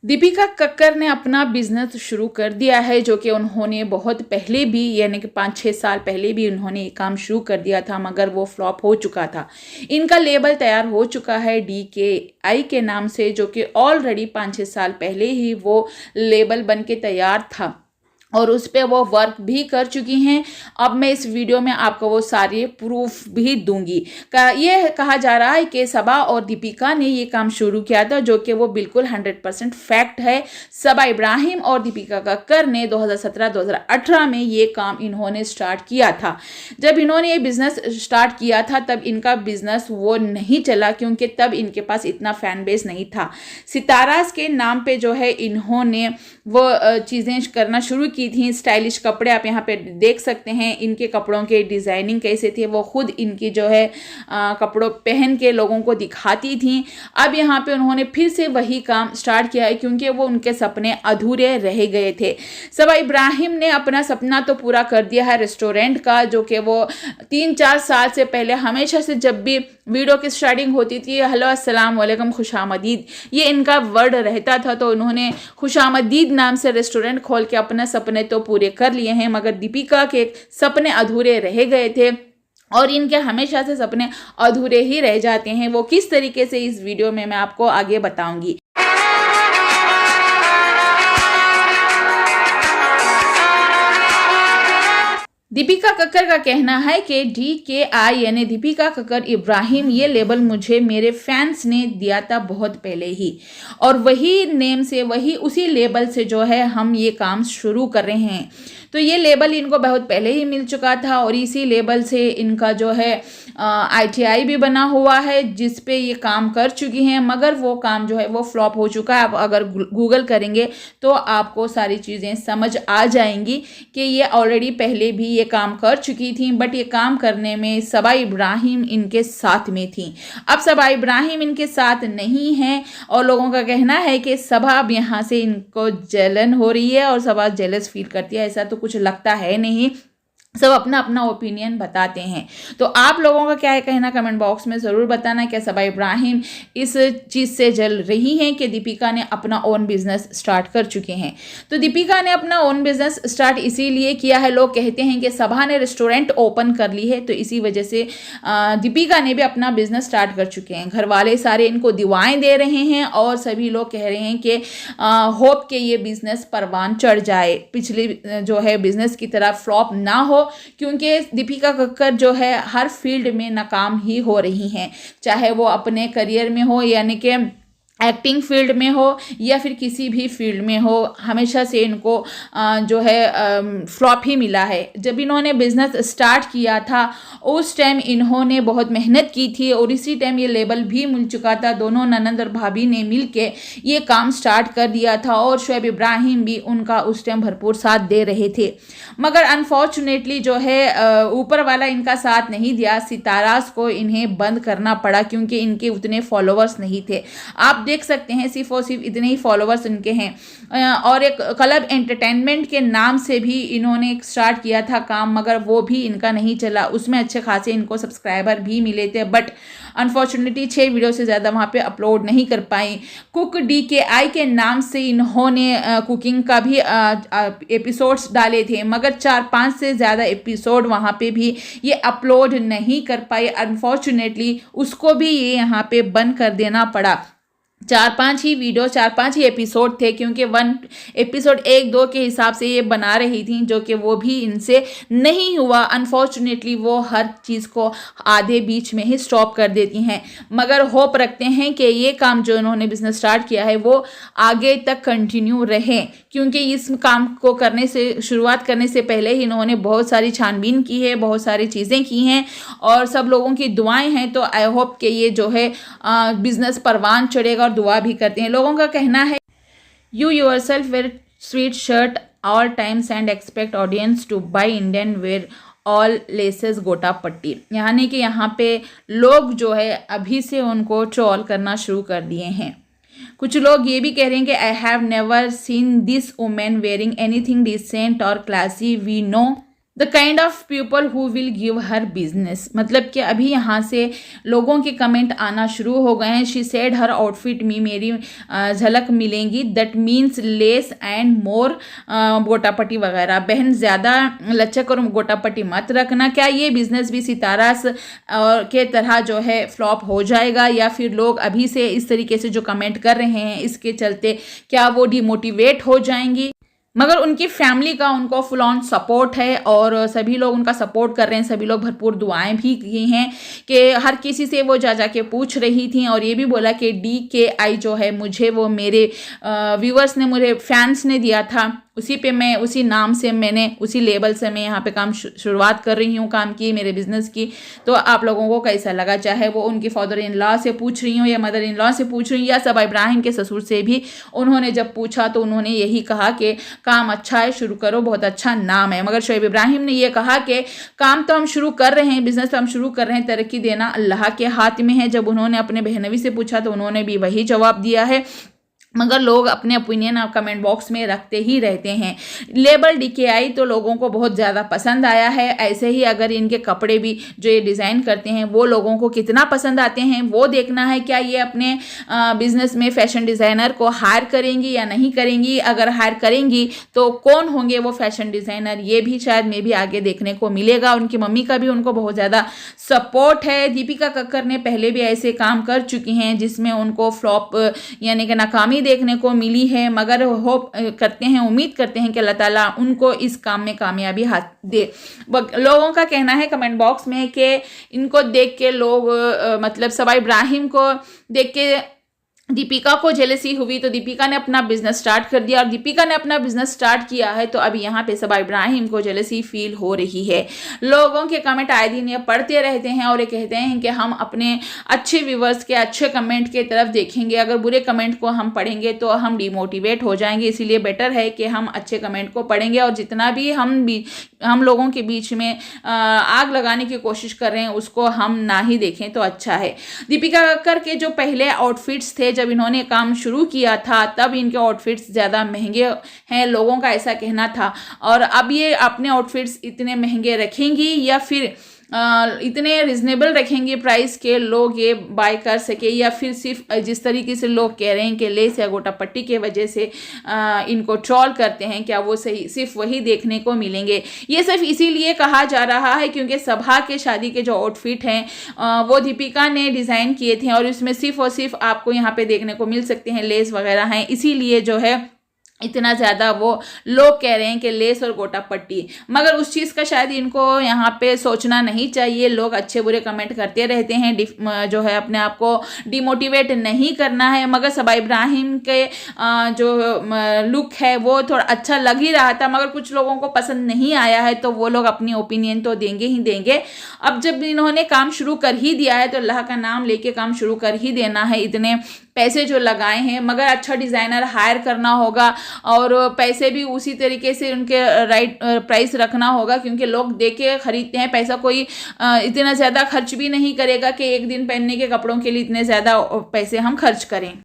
दीपिका कक्कर ने अपना बिजनेस शुरू कर दिया है, जो कि उन्होंने बहुत पहले भी यानी कि 5-6 साल पहले भी उन्होंने ये काम शुरू कर दिया था, मगर वो फ्लॉप हो चुका था। इनका लेबल तैयार हो चुका है DKI के नाम से, जो कि ऑलरेडी 5-6 साल पहले ही वो लेबल बन के तैयार था और उस पे वो वर्क भी कर चुकी हैं। अब मैं इस वीडियो में आपको वो सारे प्रूफ भी दूंगी। ये कहा जा रहा है कि सबा और दीपिका ने ये काम शुरू किया था, जो कि वो बिल्कुल 100% फैक्ट है। सबा इब्राहिम और दीपिका कक्कर ने 2017-2018 में ये काम इन्होंने स्टार्ट किया था। जब इन्होंने ये बिजनेस स्टार्ट किया था तब इनका बिजनेस वो नहीं चला, क्योंकि तब इनके पास इतना फैन बेस नहीं था। सितारास के नाम पे जो है इन्होंने वो चीज़ें करना शुरू की थी। स्टाइलिश कपड़े आप यहाँ पे देख सकते हैं, इनके कपड़ों के डिज़ाइनिंग कैसे थे, वो खुद इनकी जो है कपड़ों पहन के लोगों को दिखाती थी। अब यहाँ पे उन्होंने फिर से वही काम स्टार्ट किया है, क्योंकि वो उनके सपने अधूरे रह गए थे। सबा इब्राहिम ने अपना सपना तो पूरा कर दिया है रेस्टोरेंट का, जो कि वो 3-4 साल से पहले हमेशा से जब भी वीडियो की स्टार्टिंग होती थी, हेलो अस्सलाम वालेकुम खुशामदीद, ये इनका वर्ड रहता था। तो उन्होंने खुशामदीद नाम से रेस्टोरेंट खोल के अपने सपने तो पूरे कर लिए हैं, मगर दीपिका के सपने अधूरे रह गए थे और इनके हमेशा से सपने अधूरे ही रह जाते हैं। वो किस तरीके से इस वीडियो में मैं आपको आगे बताऊंगी। दीपिका कक्कर का कहना है कि DKI यानी दीपिका कक्कर इब्राहिम ये लेबल मुझे मेरे फैंस ने दिया था बहुत पहले ही, और वही नेम से वही उसी लेबल से जो है हम ये काम शुरू कर रहे हैं। तो ये लेबल इनको बहुत पहले ही मिल चुका था और इसी लेबल से इनका जो है ITI भी बना हुआ है, जिस पे ये काम कर चुकी हैं, मगर वो काम जो है वो फ्लॉप हो चुका है। आप अगर गूगल करेंगे तो आपको सारी चीज़ें समझ आ जाएंगी कि ये ऑलरेडी पहले भी ये काम कर चुकी थी, बट ये काम करने में सबा इब्राहिम इनके साथ में थी। अब सबा इब्राहिम इनके साथ नहीं है और लोगों का कहना है कि सबा अब यहाँ से इनको जलन हो रही है और सबा जेलस फील करती है। ऐसा तो कुछ लगता है नहीं, सब अपना अपना ओपिनियन बताते हैं। तो आप लोगों का क्या है कहना कमेंट बॉक्स में ज़रूर बताना। क्या सबा इब्राहिम इस चीज़ से जल रही हैं कि दीपिका ने अपना ओन बिजनेस स्टार्ट कर चुके हैं? तो दीपिका ने अपना ओन बिजनेस स्टार्ट इसीलिए किया है, लोग कहते हैं कि सबा ने रेस्टोरेंट ओपन कर ली है, तो इसी वजह से दीपिका ने भी अपना बिजनेस स्टार्ट कर चुके हैं। घर वाले सारे इनको दुआएं दे रहे हैं और सभी लोग कह रहे हैं कि होप के ये बिजनेस परवान चढ़ जाए, पिछली जो है बिजनेस की तरह फ्लॉप ना हो, क्योंकि दीपिका कक्कर जो है हर फील्ड में नाकाम ही हो रही हैं, चाहे वो अपने करियर में हो यानी कि एक्टिंग फील्ड में हो या फिर किसी भी फील्ड में हो, हमेशा से इनको जो है फ्लॉप ही मिला है। जब इन्होंने बिजनेस स्टार्ट किया था उस टाइम इन्होंने बहुत मेहनत की थी और इसी टाइम ये लेबल भी मिल चुका था। दोनों ननंद और भाभी ने मिलके ये काम स्टार्ट कर दिया था और शोएब इब्राहिम भी उनका उस टाइम भरपूर साथ दे रहे थे, मगर अनफॉर्चुनेटली जो है ऊपर वाला इनका साथ नहीं दिया। सितारास को इन्हें बंद करना पड़ा क्योंकि इनके उतने फॉलोअर्स नहीं थे। आप देख सकते हैं सिर्फ और सिर्फ इतने ही फॉलोअर्स इनके हैं। और एक क्लब एंटरटेनमेंट के नाम से भी इन्होंने स्टार्ट किया था काम, मगर वो भी इनका नहीं चला। उसमें अच्छे खासे इनको सब्सक्राइबर भी मिले थे, बट अनफॉर्चुनेटली 6 वीडियो से ज़्यादा वहाँ पे अपलोड नहीं कर पाई। कुक DKI के नाम से इन्होंने कुकिंग का भी एपिसोड्स डाले थे, मगर 4-5 से ज़्यादा एपिसोड वहाँ पे भी ये अपलोड नहीं कर पाई। अनफॉर्चुनेटली उसको भी ये यहाँ पे बंद कर देना पड़ा। 4-5 ही वीडियो 4-5 ही एपिसोड थे, क्योंकि 1 एपिसोड 1-2 के हिसाब से ये बना रही थी, जो कि वो भी इनसे नहीं हुआ। अनफॉर्चुनेटली वो हर चीज़ को आधे बीच में ही स्टॉप कर देती हैं, मगर होप रखते हैं कि ये काम जो इन्होंने बिजनेस स्टार्ट किया है वो आगे तक कंटिन्यू रहे, क्योंकि इस काम को करने से शुरुआत करने से पहले ही इन्होंने बहुत सारी छानबीन की है, बहुत सारी चीज़ें की हैं और सब लोगों की दुआएं हैं। तो आई होप कि ये जो है बिजनेस परवान चढ़ेगा और दुआ भी करते हैं। लोगों का कहना है you yourself wear sweatshirt all times and expect audience to buy Indian wear all laces gota patti, यानी कि यहाँ पे लोग जो है अभी से उनको ट्रोल करना शुरू कर दिए हैं। कुछ लोग ये भी कह रहे हैं कि I have never seen this women wearing anything decent और classy, we know the kind of people who will give her business, मतलब कि अभी यहाँ से लोगों के कमेंट आना शुरू हो गए हैं। शी सेड हर आउटफिट में मेरी झलक मिलेंगी, that means less and more gota patti वगैरह। बहन ज़्यादा लचक और गोटापट्टी मत रखना। क्या ये बिजनेस भी सितारा के तरह जो है फ्लॉप हो जाएगा, या फिर लोग अभी से इस तरीके से जो कमेंट कर रहे हैं इसके चलते क्या वो डिमोटिवेट हो जाएंगी? मगर उनकी फैमिली का उनको फुल ऑन सपोर्ट है और सभी लोग उनका सपोर्ट कर रहे हैं। सभी लोग भरपूर दुआएं भी की हैं कि हर किसी से वो जा के पूछ रही थी और ये भी बोला कि DKI जो है मुझे वो मेरे व्यूअर्स ने, मेरे फैंस ने दिया था, उसी पे मैं, उसी नाम से मैंने, उसी लेबल से मैं यहाँ पे काम शुरुआत कर रही हूँ काम की, मेरे बिजनेस की। तो आप लोगों को कैसा लगा? चाहे वो उनकी फादर इन लॉ से पूछ रही हूँ या मदर इन लॉ से पूछ रही हूँ या सबा इब्राहिम के ससुर से भी उन्होंने जब पूछा तो उन्होंने यही कहा कि काम अच्छा है, शुरू करो, बहुत अच्छा नाम है। मगर शोएब इब्राहिम ने ये कहा कि काम तो हम शुरू कर रहे हैं, बिजनेस तो हम शुरू कर रहे हैं, तरक्की देना अल्लाह के हाथ में है। जब उन्होंने अपने बहनवी से पूछा तो उन्होंने भी वही जवाब दिया है। मगर लोग अपने ओपिनियन आप कमेंट बॉक्स में रखते ही रहते हैं। लेबल DKI तो लोगों को बहुत ज़्यादा पसंद आया है। ऐसे ही अगर इनके कपड़े भी जो ये डिज़ाइन करते हैं वो लोगों को कितना पसंद आते हैं वो देखना है। क्या ये अपने बिजनेस में फैशन डिज़ाइनर को हायर करेंगी या नहीं करेंगी? अगर हायर करेंगी तो कौन होंगे वो फैशन डिज़ाइनर, ये भी शायद में भी आगे देखने को मिलेगा। उनकी मम्मी का भी उनको बहुत ज़्यादा सपोर्ट है। दीपिका कक्कर ने पहले भी ऐसे काम कर चुकी हैं जिसमें उनको फ्लॉप यानी कि नाकामी देखने को मिली है। मगर होप करते हैं, उम्मीद करते हैं कि अल्लाह ताला उनको इस काम में कामयाबी हाथ दे। लोगों का कहना है कमेंट बॉक्स में कि इनको देख के लोग मतलब सबा इब्राहिम को देख के दीपिका को जेलसी हुई तो दीपिका ने अपना बिजनेस स्टार्ट कर दिया, और दीपिका ने अपना बिजनेस स्टार्ट किया है तो अभी यहाँ पे सबा इब्राहिम को जेलसी फील हो रही है। लोगों के कमेंट आए दिन ये पढ़ते रहते हैं और ये कहते हैं कि हम अपने अच्छे व्यूवर्स के अच्छे कमेंट के तरफ देखेंगे, अगर बुरे कमेंट को हम पढ़ेंगे तो हम डिमोटिवेट हो जाएंगे। इसीलिए बेटर है कि हम अच्छे कमेंट को पढ़ेंगे और जितना भी हम लोगों के बीच में आग लगाने की कोशिश कर रहे हैं उसको हम ना ही देखें तो अच्छा है। दीपिका कक्कर के जो पहले आउटफिट्स थे, जब इन्होंने काम शुरू किया था तब इनके आउटफिट्स ज़्यादा महंगे हैं, लोगों का ऐसा कहना था। और अब ये अपने आउटफिट्स इतने महंगे रखेंगी या फिर इतने रिजनेबल रखेंगे प्राइस के लोग ये बाय कर सके, या फिर सिर्फ जिस तरीके से लोग कह रहे हैं कि लेस या गोटापट्टी के वजह से इनको ट्रोल करते हैं, क्या वो सही सिर्फ वही देखने को मिलेंगे? ये सिर्फ इसीलिए कहा जा रहा है क्योंकि सभा के शादी के जो आउटफिट हैं वो दीपिका ने डिज़ाइन किए थे और इसमें सिर्फ और सिर्फ आपको यहाँ पे देखने को मिल सकते हैं लेस वगैरह हैं, इसीलिए जो है इतना ज़्यादा वो लोग कह रहे हैं कि लेस और गोटापट्टी। मगर उस चीज़ का शायद इनको यहाँ पे सोचना नहीं चाहिए। लोग अच्छे बुरे कमेंट करते रहते हैं, जो है अपने आप को डिमोटिवेट नहीं करना है। मगर सबा इब्राहिम के जो लुक है वो थोड़ा अच्छा लग ही रहा था, मगर कुछ लोगों को पसंद नहीं आया है तो वो लोग अपनी ओपिनियन तो देंगे ही देंगे। अब जब इन्होंने काम शुरू कर ही दिया है तो अल्लाह का नाम लेके काम शुरू कर ही देना है। इतने पैसे जो लगाए हैं, मगर अच्छा डिज़ाइनर हायर करना होगा और पैसे भी उसी तरीके से उनके राइट प्राइस रखना होगा, क्योंकि लोग देख के खरीदते हैं। पैसा कोई इतना ज़्यादा खर्च भी नहीं करेगा कि एक दिन पहनने के कपड़ों के लिए इतने ज़्यादा पैसे हम खर्च करें।